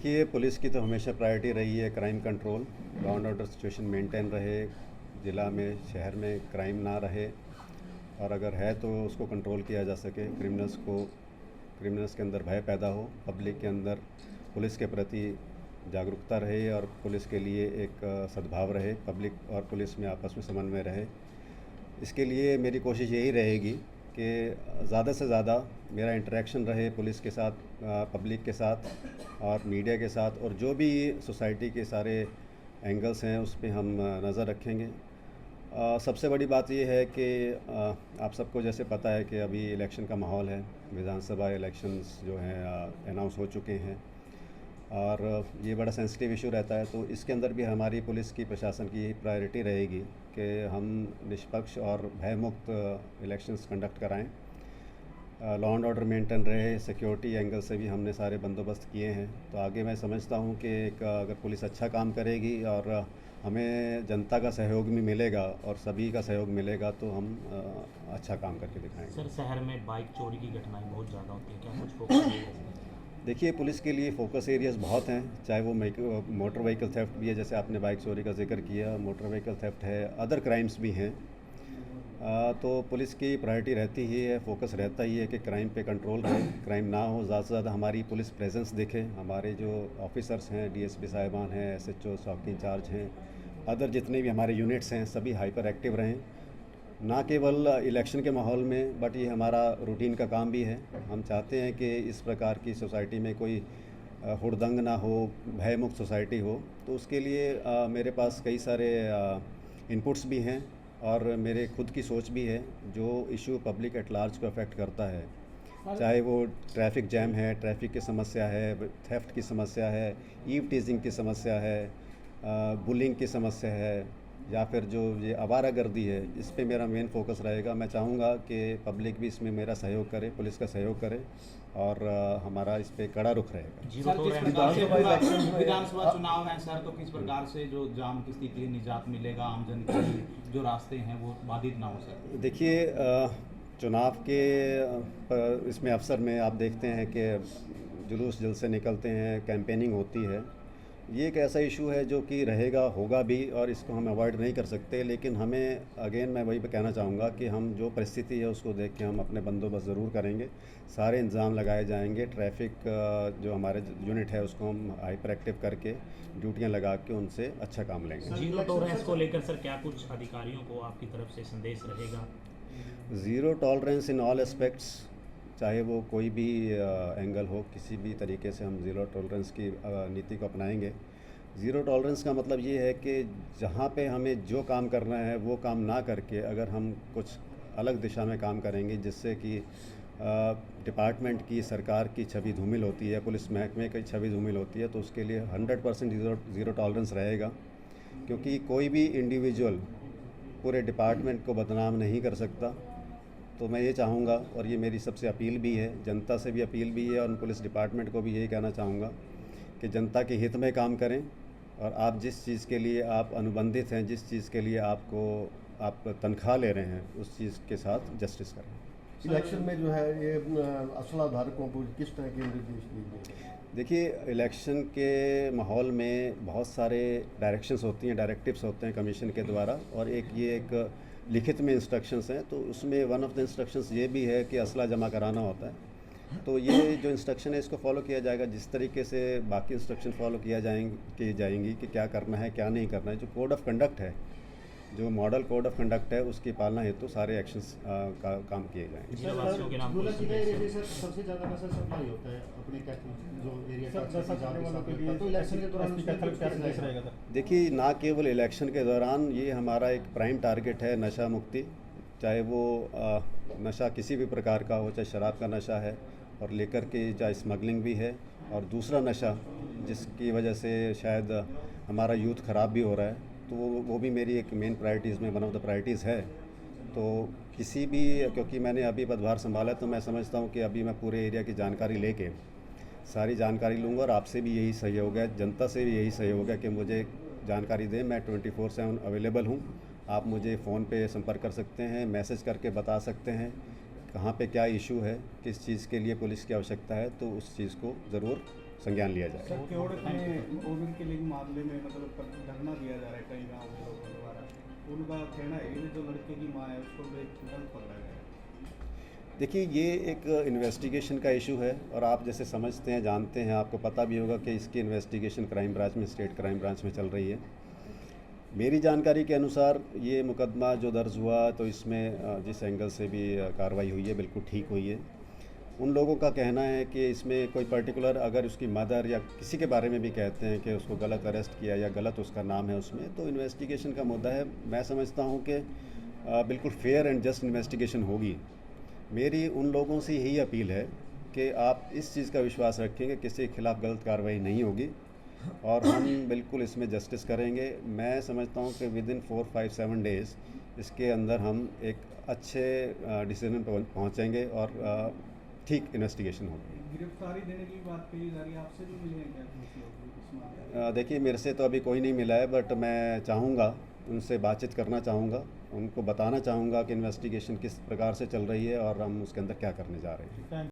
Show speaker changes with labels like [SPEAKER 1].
[SPEAKER 1] देखिए, पुलिस की तो हमेशा प्रायोरिटी रही है crime control, law and order situation maintain रहे, ज़िला में शहर में क्राइम ना रहे, और अगर है तो उसको कंट्रोल किया जा सके। क्रिमिनल्स के अंदर भय पैदा हो, पब्लिक के अंदर पुलिस के प्रति जागरूकता रहे और पुलिस के लिए एक सद्भाव रहे, पब्लिक और पुलिस में आपस में समन्वय रहे। इसके लिए मेरी कोशिश यही रहेगी कि ज़्यादा से ज़्यादा मेरा इंटरेक्शन रहे पुलिस के साथ, पब्लिक के साथ और मीडिया के साथ, और जो भी सोसाइटी के सारे एंगल्स हैं उस पे हम नज़र रखेंगे। सबसे बड़ी बात ये है कि आप सबको जैसे पता है कि अभी इलेक्शन का माहौल है, विधानसभा इलेक्शंस जो हैं अनाउंस हो चुके हैं और ये बड़ा सेंसिटिव इशू रहता है। तो इसके अंदर भी हमारी पुलिस की, प्रशासन की प्रायोरिटी रहेगी कि हम निष्पक्ष और भयमुक्त इलेक्शंस कंडक्ट कराएं, लॉ एंड ऑर्डर मेंटेन रहे, सिक्योरिटी एंगल से भी हमने सारे बंदोबस्त किए हैं। तो आगे मैं समझता हूं कि अगर पुलिस अच्छा काम करेगी और हमें जनता का सहयोग भी मिलेगा और सभी का सहयोग मिलेगा तो हम अच्छा काम करके दिखाएंगे।
[SPEAKER 2] सर, शहर में बाइक चोरी की घटनाएं बहुत ज़्यादा होती हैं, क्या कुछ फोकस?
[SPEAKER 1] देखिए, पुलिस के लिए फोकस एरियाज़ बहुत हैं, चाहे वो मोटर व्हीकल थेफ्ट भी है, जैसे आपने बाइक चोरी का जिक्र किया, मोटर व्हीकल थेफ्ट है, अदर क्राइम्स भी हैं। तो पुलिस की प्रायोरिटी रहती ही है, फोकस रहता ही है कि क्राइम पे कंट्रोल रहे, क्राइम ना हो, ज़्यादा से ज़्यादा हमारी पुलिस प्रेजेंस दिखे, हमारे जो ऑफिसर्स हैं, डीएसपी साहिबान हैं, एसएचओ, चौकी इंचार्ज हैं, अदर जितने भी हमारे यूनिट्स हैं सभी हाइपर एक्टिव रहें, ना केवल इलेक्शन के माहौल में, बट ये हमारा रूटीन का काम भी है। हम चाहते हैं कि इस प्रकार की सोसाइटी में कोई हुड़दंग ना हो, भयमुक्त सोसाइटी हो। तो उसके लिए मेरे पास कई सारे इनपुट्स भी हैं और मेरे खुद की सोच भी है। जो इशू पब्लिक एट लार्ज को अफेक्ट करता है, चाहे वो ट्रैफिक जैम है, ट्रैफिक की समस्या है, थेफ्ट की समस्या है, ईव टीजिंग की समस्या है, बुलिंग की समस्या है, या फिर जो ये आवारागर्दी है, इस पे मेरा मेन फोकस रहेगा। मैं चाहूँगा कि पब्लिक भी इसमें मेरा सहयोग करे, पुलिस का सहयोग करे और हमारा इस पे कड़ा रुख रहेगा।
[SPEAKER 2] जीरो
[SPEAKER 3] विधानसभा चुनाव है सर, तो किस प्रकार से जो जाम की स्थिति निजात मिलेगा, आमजन के जो रास्ते हैं वो बाधित ना हो सके?
[SPEAKER 1] देखिए, चुनाव के इसमें अवसर में आप देखते हैं कि जुलूस जलसे निकलते हैं, कैंपेनिंग होती है। ये एक ऐसा इशू है जो कि रहेगा, होगा भी, और इसको हम अवॉइड नहीं कर सकते। लेकिन हमें, अगेन मैं वही पे कहना चाहूँगा कि हम जो परिस्थिति है उसको देख के हम अपने बंदोबस्त ज़रूर करेंगे, सारे इंतज़ाम लगाए जाएंगे। ट्रैफिक जो हमारे यूनिट है उसको हम हाइपर एक्टिव करके ड्यूटियाँ लगा के उनसे अच्छा काम लेंगे।
[SPEAKER 2] जीरो टॉलरेंस को लेकर सर क्या कुछ अधिकारियों को आपकी तरफ से संदेश रहेगा?
[SPEAKER 1] Zero tolerance in all aspects, चाहे वो कोई भी एंगल हो, किसी भी तरीके से हम ज़ीरो टॉलरेंस की नीति को अपनाएंगे। ज़ीरो टॉलरेंस का मतलब ये है कि जहाँ पे हमें जो काम करना है वो काम ना करके अगर हम कुछ अलग दिशा में काम करेंगे, जिससे कि डिपार्टमेंट की, सरकार की छवि धूमिल होती है, पुलिस महकमे की छवि धूमिल होती है, तो उसके लिए 100% ज़ीरो टॉलरेंस रहेगा। क्योंकि कोई भी इंडिविजुअल पूरे डिपार्टमेंट को बदनाम नहीं कर सकता। तो मैं ये चाहूँगा, और ये मेरी सबसे अपील भी है, जनता से भी अपील भी है और पुलिस डिपार्टमेंट को भी यही कहना चाहूँगा कि जनता के हित में काम करें और आप जिस चीज़ के लिए आप अनुबंधित हैं, जिस चीज़ के लिए आप तनख्वाह ले रहे हैं, उस चीज़ के साथ जस्टिस करें।
[SPEAKER 4] इलेक्शन में जो है ये असला धारकों को किस तरह के निर्देश दिए?
[SPEAKER 1] देखिए, इलेक्शन के माहौल में बहुत सारे डायरेक्शंस होती हैं, डायरेक्टिव्स होते हैं कमीशन के द्वारा, और एक लिखित में इंस्ट्रक्शंस हैं। तो उसमें वन ऑफ द इंस्ट्रक्शंस ये भी है कि असला जमा कराना होता है। तो ये जो इंस्ट्रक्शन है इसको फॉलो किया जाएगा, जिस तरीके से बाकी इंस्ट्रक्शन फॉलो की जाएंगी कि क्या करना है, क्या नहीं करना है। जो कोड ऑफ कंडक्ट है, जो मॉडल कोड ऑफ कंडक्ट है, उसकी पालना हेतु सारे एक्शंस का काम किए जाएंगे।
[SPEAKER 4] सबसे ज़्यादा नशा सप्लाई होता है अपने जो एरिया, तो इलेक्शन के दौरान
[SPEAKER 1] देखिए, ना केवल इलेक्शन के दौरान, ये हमारा एक प्राइम टारगेट है नशा मुक्ति। चाहे वो नशा किसी भी प्रकार का हो, चाहे शराब का नशा है और लेकर के, चाहे स्मगलिंग भी है, और दूसरा नशा जिसकी वजह से शायद हमारा यूथ ख़राब भी हो रहा है, तो वो भी मेरी एक मेन प्रायोरिटीज़ में वन ऑफ द प्रायोरिटीज़ है। तो किसी भी, क्योंकि मैंने अभी पदभार संभाला, तो मैं समझता हूँ कि अभी मैं पूरे एरिया की जानकारी लेके सारी जानकारी लूँगा, और आपसे भी यही सहयोग है, जनता से भी यही सहयोग है कि मुझे जानकारी दें। मैं 24/7 अवेलेबल हूँ। आप मुझे फ़ोन पे संपर्क कर सकते हैं, मैसेज करके बता सकते हैं कहाँ पे क्या इशू है, किस चीज़ के लिए पुलिस की आवश्यकता है, तो उस चीज़ को ज़रूर संज्ञान लिया जाएगा।
[SPEAKER 5] सर केवड़क में कोविड के लिंग मामले में मतलब धरना दिया जा रहा है कई गाँव के लोगों द्वारा, उनका कहना है कि जो लड़के की माँ है उसको गलत पकड़ा गया है।
[SPEAKER 1] देखिए, ये एक इन्वेस्टिगेशन का इशू है और आप जैसे समझते हैं, जानते हैं, आपको पता भी होगा कि इसकी इन्वेस्टिगेशन क्राइम ब्रांच में, स्टेट क्राइम ब्रांच में चल रही है। मेरी जानकारी के अनुसार ये मुकदमा जो दर्ज हुआ तो इसमें जिस एंगल से भी कार्रवाई हुई है बिल्कुल ठीक हुई है। उन लोगों का कहना है कि इसमें कोई पर्टिकुलर अगर उसकी मदर या किसी के बारे में भी कहते हैं कि उसको गलत अरेस्ट किया या गलत उसका नाम है उसमें, तो इन्वेस्टिगेशन का मुद्दा है। मैं समझता हूँ कि बिल्कुल फेयर एंड जस्ट इन्वेस्टिगेशन होगी। मेरी उन लोगों से यही अपील है कि आप इस चीज़ का विश्वास रखें कि किसी के खिलाफ़ गलत कार्रवाई नहीं होगी और हम बिल्कुल इसमें जस्टिस करेंगे। मैं समझता हूँ कि विदिन 4, 5, 7 डेज़ इसके अंदर हम एक अच्छे डिसीजन पर पहुँचेंगे और ठीक इन्वेस्टिगेशन होगी।
[SPEAKER 5] गिरफ्तारी देने की बात कही जा रही है, आपसे भी मिले हैं क्या कुछ लोग इस मामले में?
[SPEAKER 1] देखिए, मेरे से तो अभी कोई नहीं मिला है, बट मैं चाहूँगा उनसे बातचीत करना चाहूँगा, उनको बताना चाहूँगा कि इन्वेस्टिगेशन किस प्रकार से चल रही है और हम उसके अंदर क्या करने जा रहे हैं।